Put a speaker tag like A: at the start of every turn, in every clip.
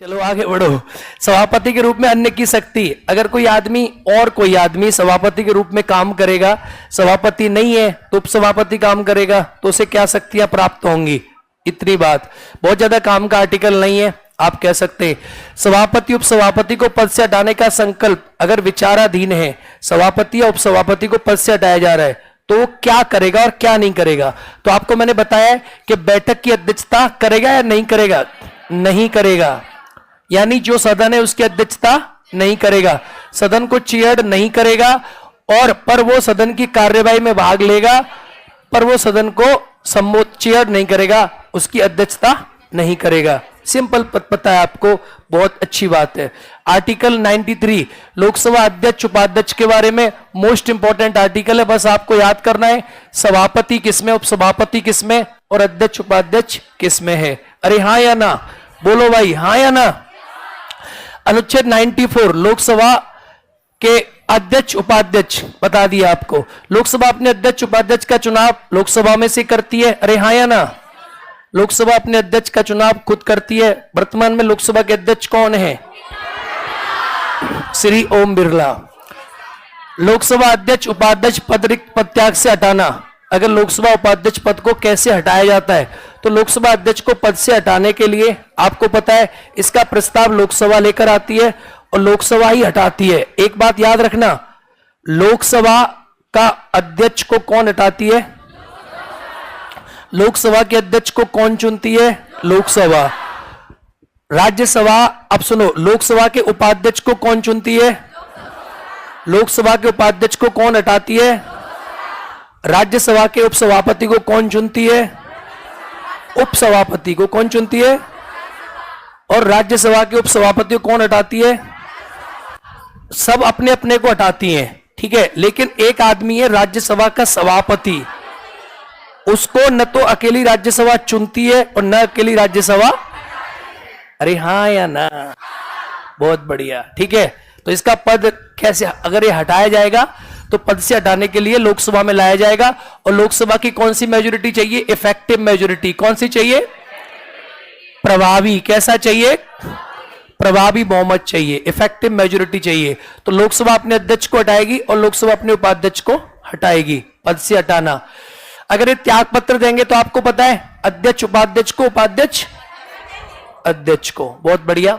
A: चलो आगे बढ़ो। सभापति के रूप में अन्य की शक्ति, अगर कोई आदमी सभापति के रूप में काम करेगा, सभापति नहीं है तो उपसभापति काम करेगा, तो उसे क्या शक्तियां प्राप्त होंगी? इतनी बात, बहुत ज्यादा काम का आर्टिकल नहीं है। आप कह सकते सभापति उपसभापति को पद से हटाने का संकल्प अगर विचाराधीन है, सभापति या उपसभापति को पद से हटाया जा रहा है, तो वो क्या करेगा और क्या नहीं करेगा? तो आपको मैंने बताया कि बैठक की अध्यक्षता करेगा या नहीं करेगा? नहीं करेगा, यानी जो सदन है उसकी अध्यक्षता नहीं करेगा, सदन को चेयर नहीं करेगा, और पर वो सदन की कार्यवाही में भाग लेगा, पर वो सदन को चेयर नहीं करेगा, उसकी अध्यक्षता नहीं करेगा। सिंपल पता है आपको, बहुत अच्छी बात है। आर्टिकल 93 लोकसभा अध्यक्ष उपाध्यक्ष के बारे में मोस्ट इंपॉर्टेंट आर्टिकल है, बस आपको याद करना है सभापति किसमें, उपसभापति किसमें और अध्यक्ष उपाध्यक्ष किसमें है। अरे हाँ या ना, बोलो भाई, हाँ या ना। अनुच्छेद 94 लोकसभा के अध्यक्ष उपाध्यक्ष, बता दिया आपको। लोकसभा अपने अध्यक्ष उपाध्यक्ष का चुनाव लोकसभा में से करती है, अरे हाँ या ना। लोकसभा अपने अध्यक्ष का चुनाव खुद करती है। वर्तमान में लोकसभा के अध्यक्ष कौन है? श्री ओम बिरला। लोकसभा अध्यक्ष उपाध्यक्ष पद रिक्त पद त्याग से हटाना, अगर लोकसभा उपाध्यक्ष पद को कैसे हटाया जाता है, तो लोकसभा अध्यक्ष को पद से हटाने के लिए आपको पता है इसका प्रस्ताव लोकसभा लेकर आती है और लोकसभा ही हटाती है। एक बात याद रखना, लोकसभा का अध्यक्ष को कौन हटाती है? लोकसभा के अध्यक्ष को कौन चुनती है? लोकसभा। राज्यसभा, अब सुनो, लोकसभा के उपाध्यक्ष को कौन चुनती है? लोकसभा के उपाध्यक्ष को कौन हटाती है? राज्यसभा के उपसभापति को कौन चुनती है? उपसभापति को कौन चुनती है? और राज्यसभा के उपसभापति को कौन हटाती है? सब अपने अपने को हटाती हैं, ठीक है, लेकिन एक आदमी है राज्यसभा का सभापति, उसको न तो अकेली राज्यसभा चुनती है और न अकेली राज्यसभा। अरे हाँ या ना, बहुत बढ़िया, ठीक है। तो इसका पद कैसे, अगर ये हटाया जाएगा तो पद से हटाने के लिए लोकसभा में लाया जाएगा, और लोकसभा की कौन सी मेजोरिटी चाहिए? Effective majority. कौन सी चाहिए? प्रभावी। कैसा चाहिए? प्रभावी बहुमत चाहिए, इफेक्टिव मेजोरिटी चाहिए। तो लोकसभा अपने अध्यक्ष को हटाएगी और लोकसभा अपने उपाध्यक्ष को हटाएगी। पद से हटाना, अगर ये त्याग पत्र देंगे तो आपको पता है अध्यक्ष उपाध्यक्ष को, उपाध्यक्ष अध्यक्ष को। बहुत बढ़िया।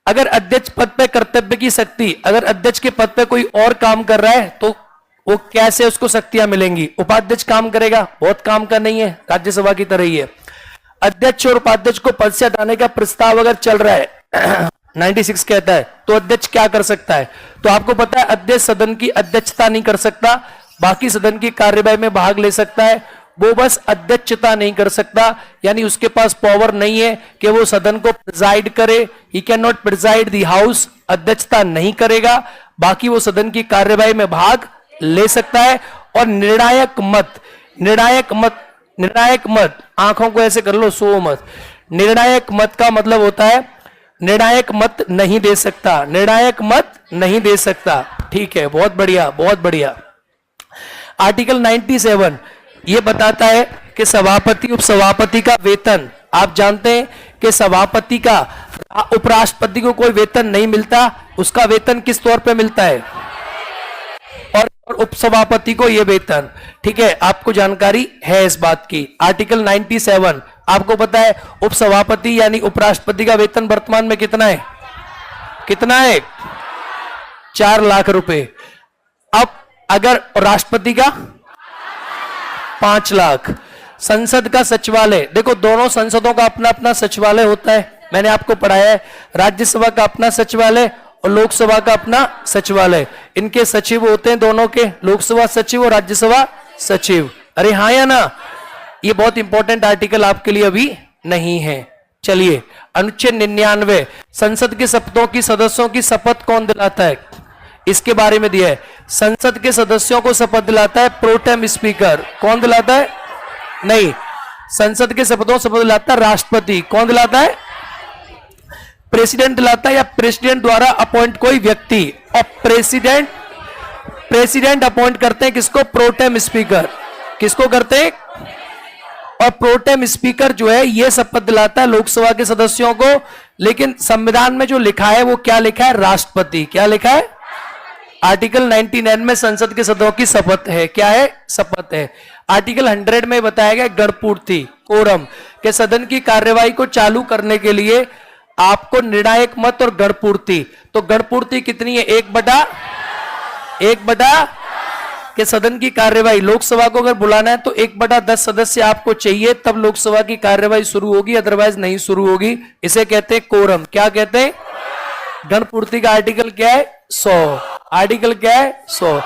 A: अगर अध्यक्ष पद पे कर्तव्य की शक्ति, अगर अध्यक्ष के पद पे कोई और काम कर रहा है तो वो कैसे उसको शक्तियां मिलेंगी? उपाध्यक्ष काम करेगा, बहुत काम का नहीं है, राज्यसभा की तरह ही है। अध्यक्ष और उपाध्यक्ष को पद से हटाने का प्रस्ताव अगर चल रहा है 96 कहता है, तो अध्यक्ष क्या कर सकता है? तो आपको पता है अध्यक्ष सदन की अध्यक्षता नहीं कर सकता, बाकी सदन की कार्यवाही में भाग ले सकता है, वो बस अध्यक्षता नहीं कर सकता, यानी उसके पास पावर नहीं है कि वो सदन को प्रिजाइड करे। He can not preside the house, अध्यक्षता नहीं करेगा, बाकी वो सदन की कार्यवाही में भाग ले सकता है। और निर्णायक मत, आंखों को ऐसे कर लो, सो मत। निर्णायक मत का मतलब होता है निर्णायक मत नहीं दे सकता, निर्णायक मत नहीं दे सकता, ठीक है, बहुत बढ़िया, बहुत बढ़िया। आर्टिकल 97 ये बताता है कि सभापति उपसभापति का वेतन, आप जानते हैं कि सभापति का उपराष्ट्रपति को कोई वेतन नहीं मिलता, उसका वेतन किस तौर पे मिलता है? और उपसभापति को यह वेतन, ठीक है, आपको जानकारी है इस बात की। आर्टिकल 97 आपको पता है उपसभापति यानी उपराष्ट्रपति का वेतन वर्तमान में कितना है? कितना है? 4 लाख रुपए। अब अगर राष्ट्रपति का 5 लाख। संसद का सचिवालय, देखो दोनों संसदों का अपना अपना सचिवालय होता है, मैंने आपको पढ़ाया है। राज्यसभा का अपना सचिवालय और लोकसभा का अपना सचिवालय, इनके सचिव होते हैं दोनों के, लोकसभा सचिव और राज्यसभा सचिव। अरे हाँ या ना, ये बहुत इंपॉर्टेंट आर्टिकल आपके लिए अभी नहीं है। चलिए, अनुच्छेद 99 संसद के शपथों की सदस्यों की शपथ कौन दिलाता है? इसके बारे में दिया है। संसद के सदस्यों को शपथ दिलाता है प्रोटेम स्पीकर। कौन दिलाता है? नहीं, संसद के शपथों शपथ दिलाता है राष्ट्रपति। कौन दिलाता है? प्रेसिडेंट दिलाता है, या प्रेसिडेंट द्वारा अपॉइंट कोई व्यक्ति। और प्रेसिडेंट अपॉइंट करते हैं किसको? Pro tem speaker. किसको करते हैं? और प्रोटेम स्पीकर जो है ये शपथ दिलाता है लोकसभा के सदस्यों को, लेकिन संविधान में जो लिखा है वो क्या लिखा है? राष्ट्रपति। क्या लिखा है? आर्टिकल 99 में संसद के सदस्यों की शपथ है। क्या है? शपथ है। आर्टिकल 100 में बताया गया गणपूर्ति, कोरम के सदन की कार्यवाही को चालू करने के लिए आपको निर्णायक मत और गणपूर्ति, तो गणपूर्ति कितनी है? 1/1 के सदन की कार्यवाही, लोकसभा को अगर बुलाना है तो 1/10 सदस्य आपको चाहिए, तब लोकसभा की कार्यवाही शुरू होगी, अदरवाइज नहीं शुरू होगी। इसे कहते हैं कोरम। क्या कहते हैं? गणपूर्ति का आर्टिकल क्या है? 100। आर्टिकल क्या है? 100।